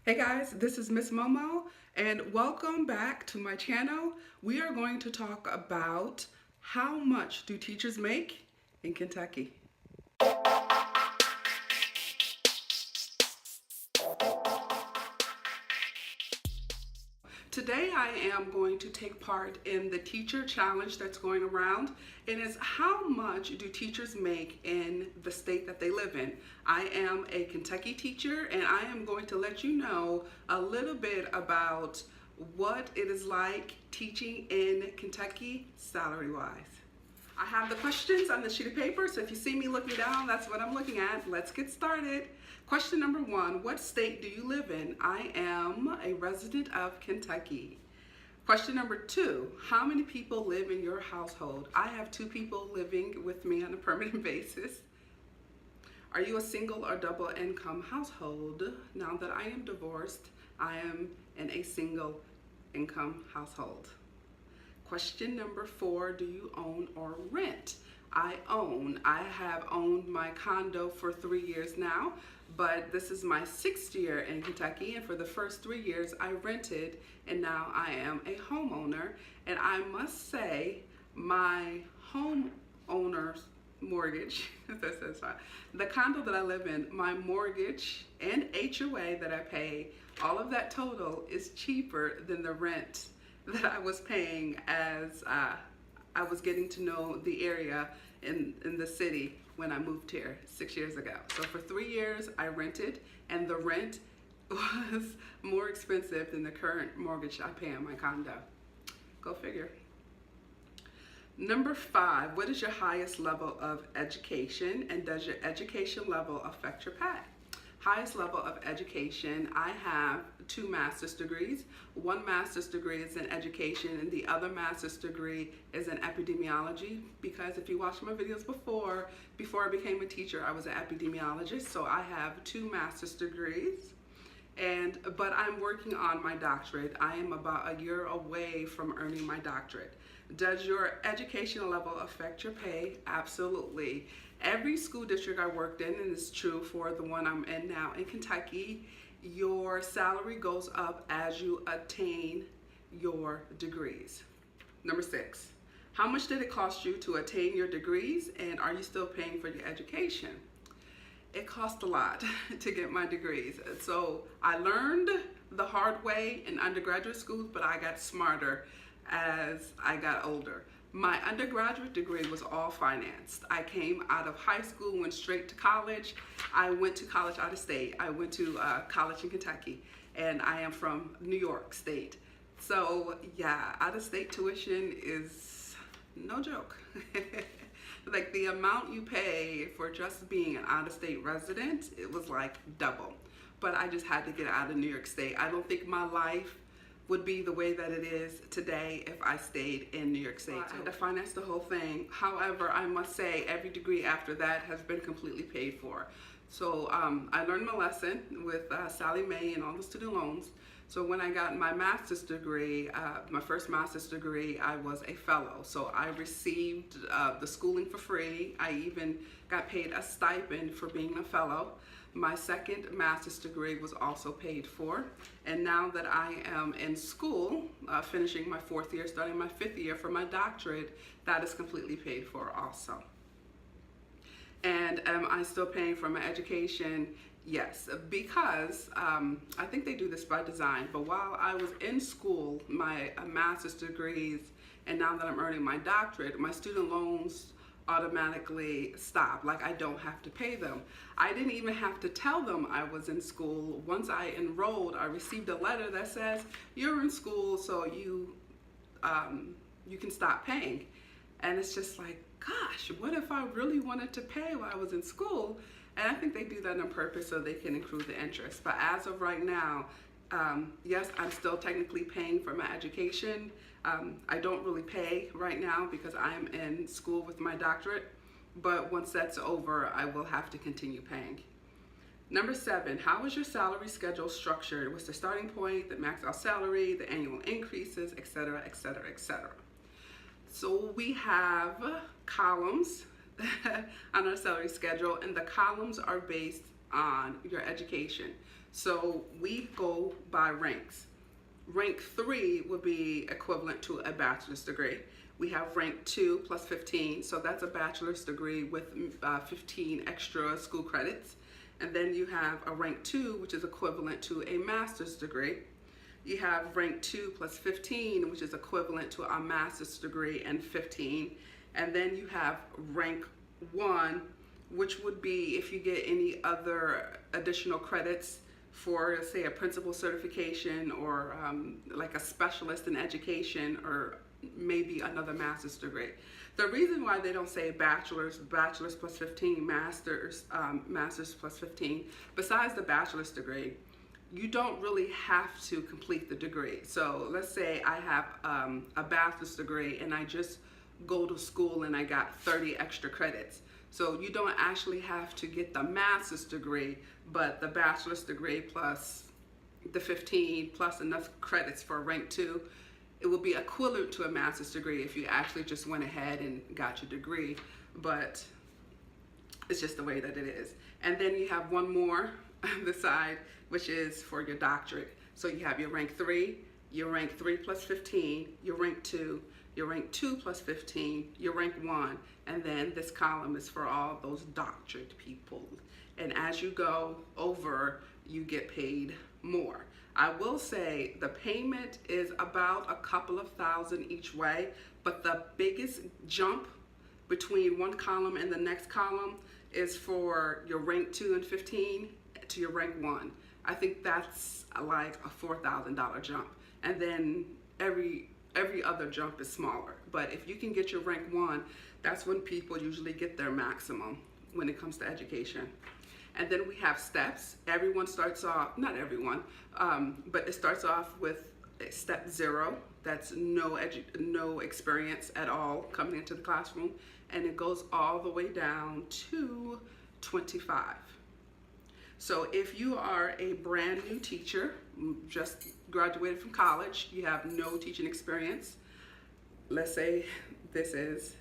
Hey guys, this is Miss Momo and welcome back to my channel. We are going to talk about how much do teachers make in Kentucky. Today I am going to take part in the teacher challenge that's going around, and it's how much do teachers make in the state that they live in. I am a Kentucky teacher and I am going to let you know a little bit about what it is like teaching in Kentucky salary-wise. I have the questions on the sheet of paper, so if you see me looking down, that's what I'm looking at. Let's get started. Question number one, what state do you live in? I am a resident of Kentucky. Question number two, how many people live in your household? I have 2 people living with me on a permanent basis. Are you a single or double income household? Now that I am divorced, I am in a single income household. Question number 4, do you own or rent? I own. I have owned my condo for 3 years now, but this is my 6th year in Kentucky, and for the first 3 years I rented, and now I am a homeowner. And I must say, my homeowner's mortgage, the condo that I live in, my mortgage and HOA that I pay, all of that total is cheaper than the rent that I was paying as I was getting to know the area in the city when I moved here 6 years ago. So for 3 years I rented, and the rent was more expensive than the current mortgage I pay on my condo. Go figure. Number 5, what is your highest level of education, and does your education level affect your pay? Highest level of education, I have 2 master's degrees. One master's degree is in education and the other master's degree is in epidemiology, because if you watched my videos before I became a teacher, I was an epidemiologist. So I have 2 master's degrees, but I'm working on my doctorate. I am about a year away from earning my doctorate. Does your educational level affect your pay? Absolutely. Every school district I worked in, and it's true for the one I'm in now in Kentucky, your salary goes up as you attain your degrees. Number 6, how much did it cost you to attain your degrees, and are you still paying for your education? It cost a lot to get my degrees. So I learned the hard way in undergraduate schools, but I got smarter as I got older. My undergraduate degree was all financed. I came out of high school, went straight to college. I went to college out of state. I went to college in Kentucky, and I am from New York State. So yeah, out of state tuition is no joke. Like the amount you pay for just being an out of state resident, it was like double. But I just had to get out of New York State. I don't think my life would be the way that it is today if I stayed in New York State. I had to finance the whole thing. However, I must say every degree after that has been completely paid for. So I learned my lesson with Sally Mae and all the student loans. So when I got my master's degree, my first master's degree, I was a fellow. So I received the schooling for free. I even got paid a stipend for being a fellow. My second master's degree was also paid for. And now that I am in school, finishing my 4th year, starting my 5th year for my doctorate, that is completely paid for also. And am I still paying for my education? Yes, because I think they do this by design, but while I was in school, my master's degrees, and now that I'm earning my doctorate, my student loans automatically stop. Like I don't have to pay them. I didn't even have to tell them I was in school. Once I enrolled, I received a letter that says, you're in school, so you can stop paying. And it's just like, gosh, what if I really wanted to pay while I was in school? And I think they do that on purpose so they can accrue the interest. But as of right now, yes, I'm still technically paying for my education. I don't really pay right now because I'm in school with my doctorate. But once that's over, I will have to continue paying. Number 7, how is your salary schedule structured? What's the starting point, the max out salary, the annual increases, etc., etc., etc.? So we have columns on our salary schedule, and the columns are based on your education. So we go by ranks. Rank 3 would be equivalent to a bachelor's degree. We have rank 2 plus 15, so that's a bachelor's degree with 15 extra school credits. And then you have a rank 2, which is equivalent to a master's degree. You have rank 2 plus 15, which is equivalent to a master's degree and 15. And then you have rank 1, which would be if you get any other additional credits for, say, a principal certification or like a specialist in education or maybe another master's degree. The reason why they don't say bachelor's plus 15, master's plus 15, besides the bachelor's degree, you don't really have to complete the degree. So let's say I have a bachelor's degree and I just go to school and I got 30 extra credits. So you don't actually have to get the master's degree, but the bachelor's degree plus the 15 plus enough credits for rank 2, it will be equivalent to a master's degree if you actually just went ahead and got your degree, but it's just the way that it is. And then you have one more on the side, which is for your doctorate. So you have your rank 3, your rank 3 plus 15, your rank 2, your rank 2 plus 15, your rank 1, and then this column is for all those doctorate people. And as you go over, you get paid more. I will say the payment is about a couple of thousand each way, but the biggest jump between one column and the next column is for your rank 2 and 15 to your rank 1. I think that's like a $4,000 jump. And then every other jump is smaller. But if you can get your rank 1, that's when people usually get their maximum when it comes to education. And then we have steps. Everyone starts off, not everyone, but it starts off with step 0. That's no experience at all coming into the classroom. And it goes all the way down to 25. So if you are a brand new teacher, just graduated from college, you have no teaching experience, let's say this is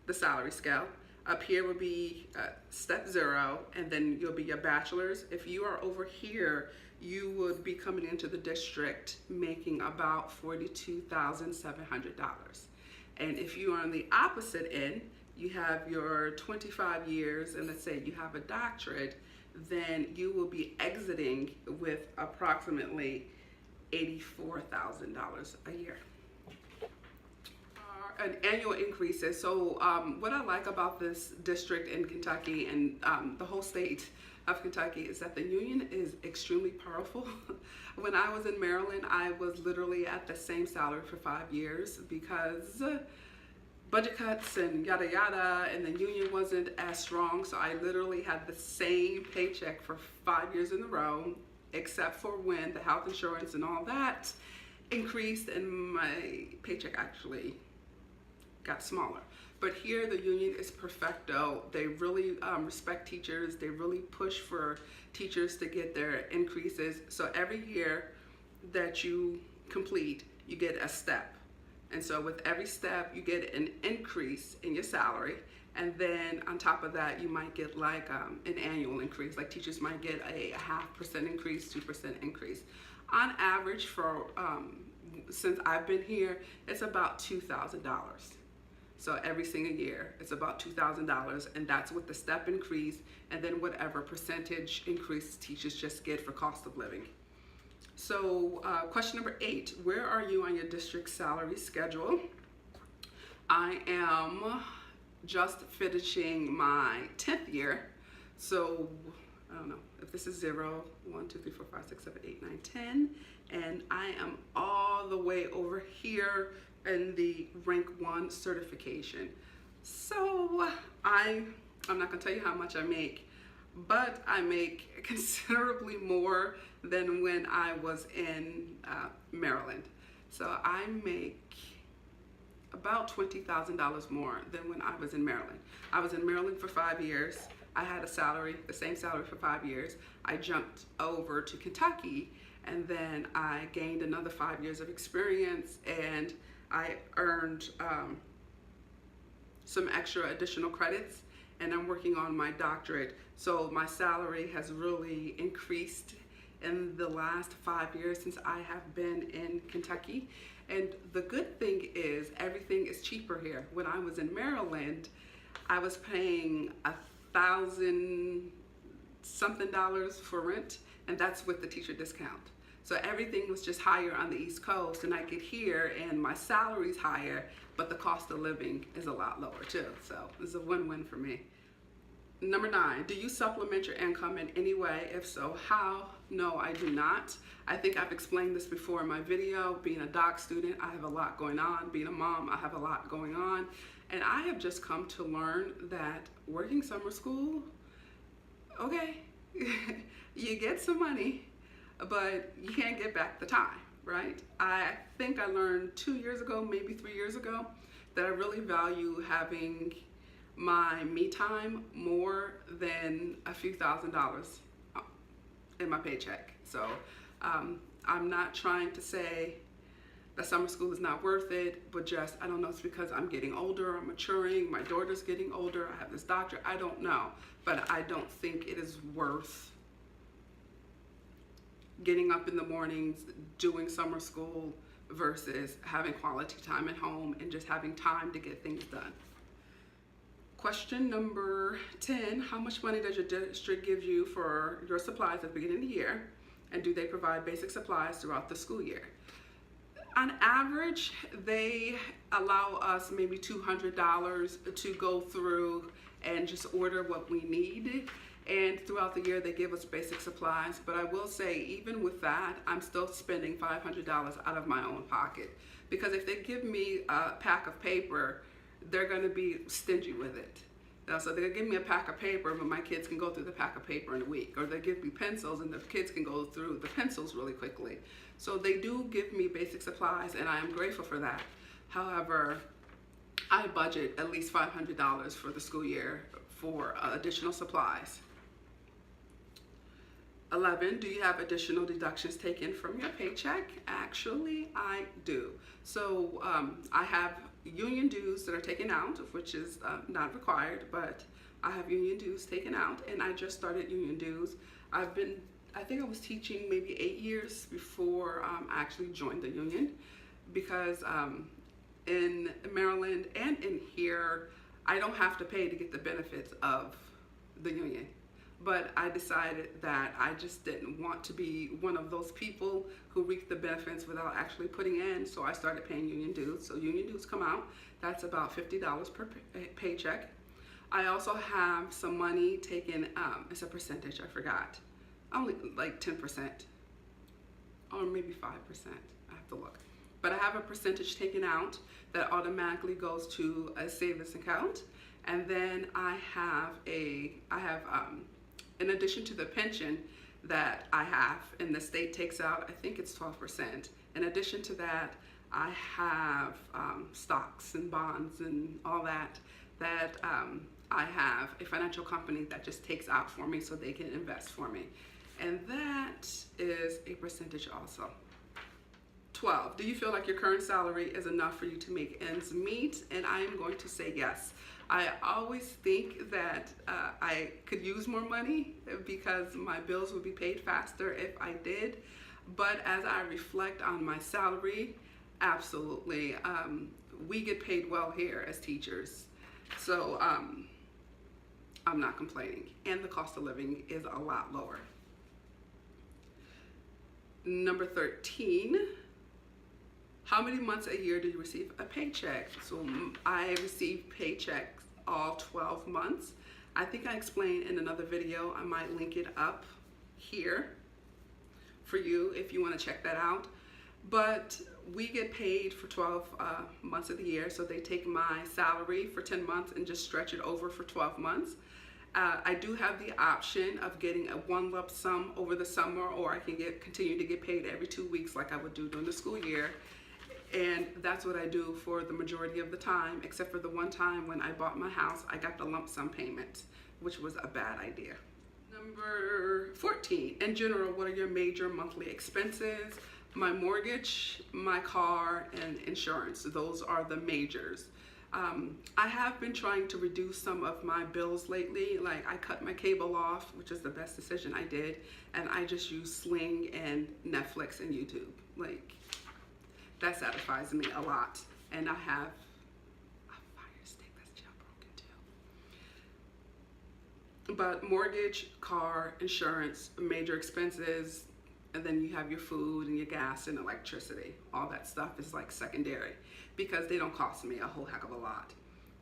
the salary scale. Up here would be step 0, and then you'll be your bachelor's. If you are over here, you would be coming into the district making about $42,700. And if you are on the opposite end, you have your 25 years, and let's say you have a doctorate, then you will be exiting with approximately $84,000 a year. An annual increases. So what I like about this district in Kentucky and the whole state of Kentucky is that the union is extremely powerful. When I was in Maryland, I was literally at the same salary for 5 years because budget cuts and yada yada, and the union wasn't as strong, so I literally had the same paycheck for 5 years in a row, except for when the health insurance and all that increased and my paycheck actually got smaller. But here the union is perfecto. They really respect teachers. They really push for teachers to get their increases. So every year that you complete, you get a step. And so with every step, you get an increase in your salary. And then on top of that, you might get like an annual increase. Like teachers might get a 0.5% increase, 2% increase. On average for, since I've been here, it's about $2,000. So every single year, it's about $2,000, and that's with the step increase, and then whatever percentage increase teachers just get for cost of living. So question number 8, where are you on your district salary schedule? I am just finishing my 10th year. So I don't know if this is 0, 1, 2, 3, 4, 5, 6, 7, 8, 9, 10. And I am all the way over here in the rank 1 certification. So I'm not gonna tell you how much I make, but I make considerably more than when I was in Maryland. So I make about $20,000 more than when I was in Maryland. I was in Maryland for 5 years. I had a salary, the same salary for 5 years. I jumped over to Kentucky, and then I gained another 5 years of experience, and I earned some extra additional credits, and I'm working on my doctorate. So my salary has really increased in the last 5 years since I have been in Kentucky. And the good thing is everything is cheaper here. When I was in Maryland, I was paying $1,000 something for rent, and that's with the teacher discount. So everything was just higher on the East Coast, and I get here and my salary's higher, but the cost of living is a lot lower too. So it's a win-win for me. Number 9, do you supplement your income in any way? If so, how? No, I do not. I think I've explained this before in my video. Being a doc student, I have a lot going on. Being a mom, I have a lot going on. And I have just come to learn that working summer school, okay, you get some money, but you can't get back the time, right? I think I learned 2 years ago, maybe 3 years ago, that I really value having my me time more than a few $1,000s in my paycheck. So I'm not trying to say that summer school is not worth it, but just, I don't know, it's because I'm getting older, I'm maturing, my daughter's getting older, I have this doctor, I don't know. But I don't think it is worth getting up in the mornings, doing summer school versus having quality time at home and just having time to get things done. Question number 10, how much money does your district give you for your supplies at the beginning of the year? And do they provide basic supplies throughout the school year? On average, they allow us maybe $200 to go through and just order what we need. And throughout the year, they give us basic supplies. But I will say, even with that, I'm still spending $500 out of my own pocket. Because if they give me a pack of paper, they're going to be stingy with it. So they'll give me a pack of paper, but my kids can go through the pack of paper in a week. Or they give me pencils, and the kids can go through the pencils really quickly. So they do give me basic supplies, and I am grateful for that. However, I budget at least $500 for the school year for additional supplies. 11, do you have additional deductions taken from your paycheck? Actually, I do. So I have union dues that are taken out, which is not required, but I have union dues taken out, and I just started union dues. I think I was teaching maybe 8 years before I actually joined the union, because in Maryland and in here, I don't have to pay to get the benefits of the union. But I decided that I just didn't want to be one of those people who reap the benefits without actually putting in, so I started paying union dues. So union dues come out, that's about $50 per paycheck. I also have some money taken, it's a percentage, I forgot, only like 10%, or maybe 5%, I have to look. But I have a percentage taken out that automatically goes to a savings account. And then I have in addition to the pension that I have, and the state takes out, I think it's 12%. In addition to that, I have stocks and bonds and all that I have a financial company that just takes out for me so they can invest for me. And that is a percentage also. 12, do you feel like your current salary is enough for you to make ends meet? And I am going to say yes. I always think that I could use more money because my bills would be paid faster if I did. But as I reflect on my salary, absolutely, we get paid well here as teachers. So I'm not complaining. And the cost of living is a lot lower. Number 13, how many months a year do you receive a paycheck? So I receive paychecks all 12 months. I think I explained in another video. I might link it up here for you if you want to check that out. But we get paid for 12 months of the year. So they take my salary for 10 months and just stretch it over for 12 months. I do have the option of getting a one lump sum over the summer, or I can continue to get paid every 2 weeks like I would do during the school year. And that's what I do for the majority of the time, except for the one time when I bought my house, I got the lump sum payment, which was a bad idea. Number 14, in general, what are your major monthly expenses? My mortgage, my car, and insurance. Those are the majors. I have been trying to reduce some of my bills lately. Like I cut my cable off, which is the best decision I did, and I just use Sling and Netflix and YouTube. Like that satisfies me a lot. And I have a fire stick that's jailbroken too. But mortgage, car, insurance, major expenses, and then you have your food and your gas and electricity. All that stuff is like secondary because they don't cost me a whole heck of a lot.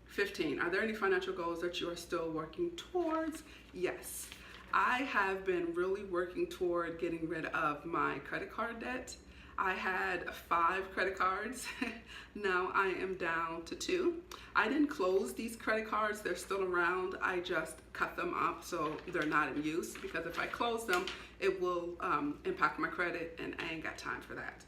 15, are there any financial goals that you are still working towards? Yes. I have been really working toward getting rid of my credit card debt. I had 5 credit cards. Now I am down to 2. I didn't close these credit cards. They're still around. I just cut them up so they're not in use, because if I close them, it will impact my credit, and I ain't got time for that.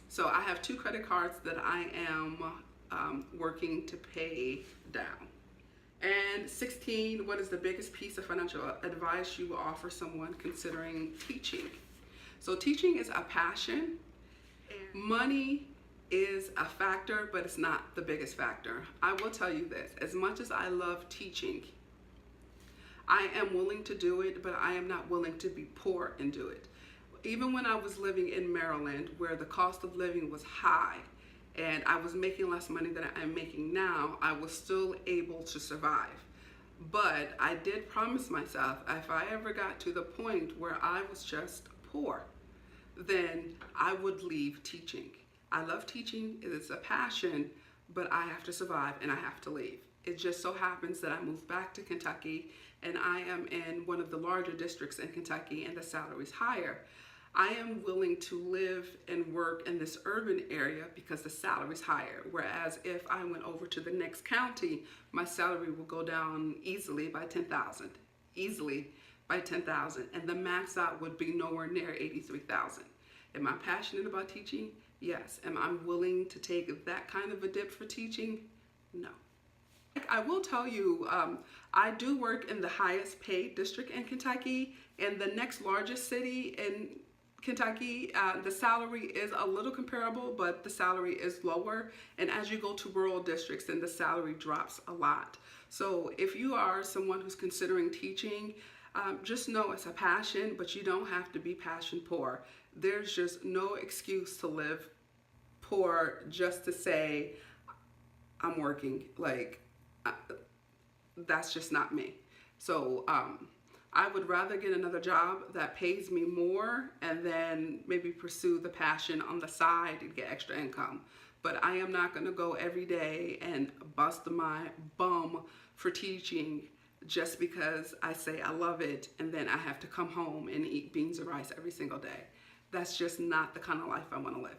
So I have 2 credit cards that I am working to pay down. And 16, what is the biggest piece of financial advice you will offer someone considering teaching? So teaching is a passion. Money is a factor, but it's not the biggest factor. I will tell you this, as much as I love teaching, I am willing to do it, but I am not willing to be poor and do it. Even when I was living in Maryland, where the cost of living was high and I was making less money than I'm making now, I was still able to survive. But I did promise myself, if I ever got to the point where I was just poor, then I would leave teaching. I love teaching, it is a passion, but I have to survive and I have to leave. It just so happens that I moved back to Kentucky and I am in one of the larger districts in Kentucky and the salary's higher. I am willing to live and work in this urban area because the salary's higher. Whereas if I went over to the next county, my salary will go down easily by $10,000. Easily by $10,000, and the max out would be nowhere near $83,000. Am I passionate about teaching? Yes. Am I willing to take that kind of a dip for teaching? No. I will tell you, I do work in the highest paid district in Kentucky, and the next largest city in Kentucky, the salary is a little comparable, but the salary is lower. And as you go to rural districts, then the salary drops a lot. So if you are someone who's considering teaching, just know it's a passion, but you don't have to be passion poor. There's just no excuse to live poor just to say, I'm working. Like, that's just not me. So I would rather get another job that pays me more and then maybe pursue the passion on the side and get extra income. But I am not gonna go every day and bust my bum for teaching just because I say I love it and then I have to come home and eat beans and rice every single day. That's just not the kind of life I want to live.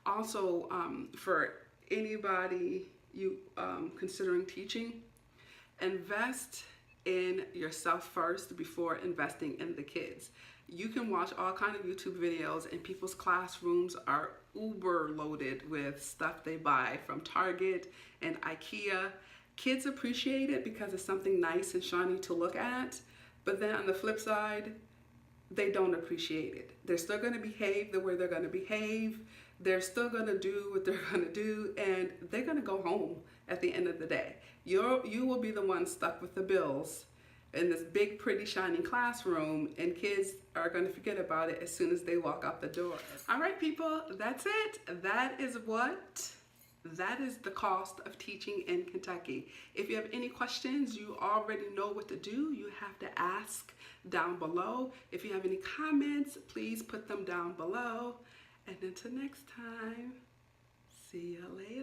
Also, for anybody considering teaching, invest in yourself first before investing in the kids. You can watch all kinds of YouTube videos and people's classrooms are uber loaded with stuff they buy from Target and IKEA. Kids appreciate it because it's something nice and shiny to look at, but then on the flip side, they don't appreciate it. They're still going to behave the way they're going to behave. They're still going to do what they're going to do, and they're going to go home at the end of the day. You will be the one stuck with the bills in this big, pretty, shining classroom, and kids are going to forget about it as soon as they walk out the door. All right, people, that's it. That is the cost of teaching in Kentucky. If you have any questions, you already know what to do. You have to ask down below. If you have any comments, please put them down below. And until next time, see you later.